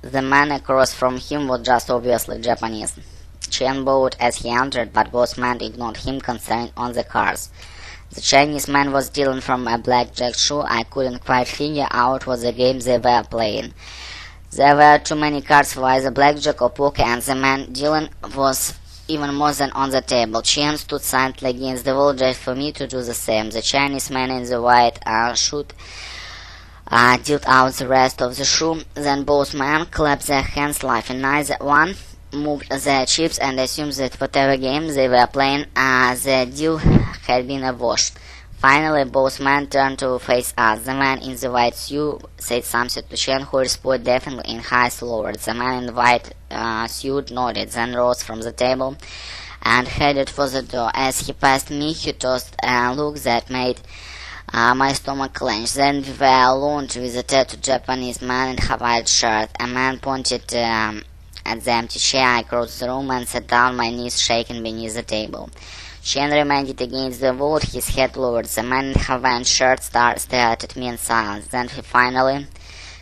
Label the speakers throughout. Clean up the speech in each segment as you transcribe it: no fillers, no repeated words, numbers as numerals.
Speaker 1: The man across from him was just obviously Japanese. Chen bowed as he entered, but both men ignored him, concentrating on the cards. The Chinese man was dealing from a blackjack shoe. I couldn't quite figure out what the game they were playing. There were too many cards for either blackjack or poker, and the man dealing was even more than on the table. Chen stood silently against the wall, just for me to do the same. The Chinese man in the white suit dealt out the rest of the shoe. Then both men clapped their hands, laughing. Neither one moved their chips and assumed that whatever game they were playing, the deal had been a wash. Finally, both men turned to face us. The man in the white suit said something to Chen, who responded definitely in high lowered. The man in the white suit nodded, then rose from the table and headed for the door. As he passed me, he tossed a look that made my stomach clench. Then we were alone with a tattooed Japanese man in a white shirt. A man pointed at the empty chair. I crossed the room and sat down, my knees shaking beneath the table. Chen remained against the wall, his head lowered. The man in Hawaiian shirt stared at me in silence. Then he finally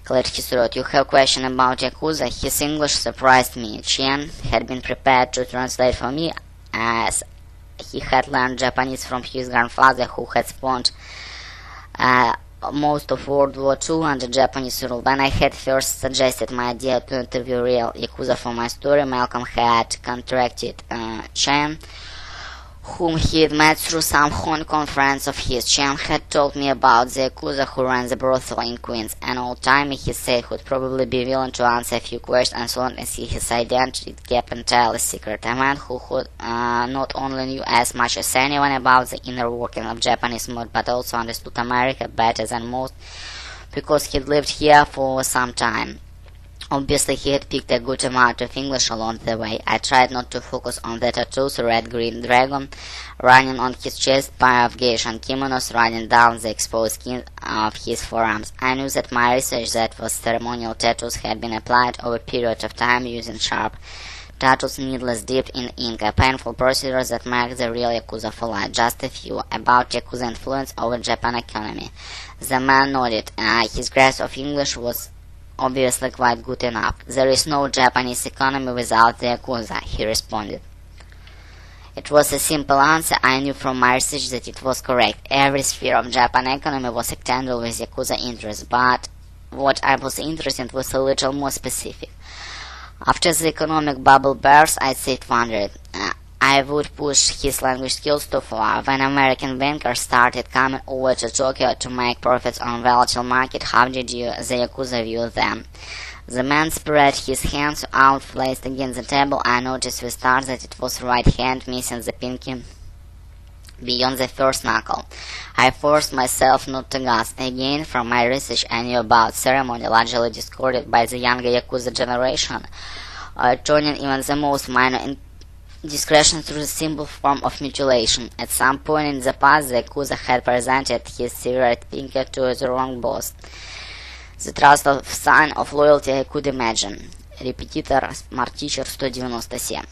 Speaker 1: cleared his throat. "You have a question about Yakuza?" His English surprised me. Chen had been prepared to translate for me, as he had learned Japanese from his grandfather, who had spent most of World War II under Japanese rule. When I had first suggested my idea to interview real Yakuza for my story, Malcolm had contacted Chen, whom he had met through some Hong Kong friends of his. Chen had told me about the Yakuza who ran the brothel in Queens. An old-timer, he said, would probably be willing to answer a few questions as long as his identity kept entirely secret. A man who not only knew as much as anyone about the inner working of Japanese mood, but also understood America better than most, because he'd lived here for some time. Obviously, he had picked a good amount of English along the way. I tried not to focus on the tattoos, red-green dragon running on his chest, pair of geisha kimonos running down the exposed skin of his forearms. I knew that my research that was ceremonial tattoos had been applied over a period of time using sharp tattoos needless dipped in ink, a painful procedure that marked the real Yakuza for life. Just a few about Yakuza influence over Japan economy. The man nodded. His grasp of English was obviously quite good enough. "There is no Japanese economy without the Yakuza," he responded. It was a simple answer. I knew from my research that it was correct. Every sphere of Japan economy was entangled with Yakuza interests, but what I was interested in was a little more specific. After the economic bubble burst, I sat wondering. I would push his language skills too far. When American bankers started coming over to Tokyo to make profits on volatile market, how did the Yakuza view them? The man spread his hands out, placed against the table. I noticed with start that it was right hand, missing the pinky beyond the first knuckle. I forced myself not to gasp. Again, from my research, I knew about ceremony largely discarded by the younger Yakuza generation, turning even the most minor discretion through the simple form of mutilation. At some point in the past, the Yakuza had presented his cigarette pinky to the wrong boss. The trust of sign of loyalty I could imagine. Репетитор, Smart Teacher 197.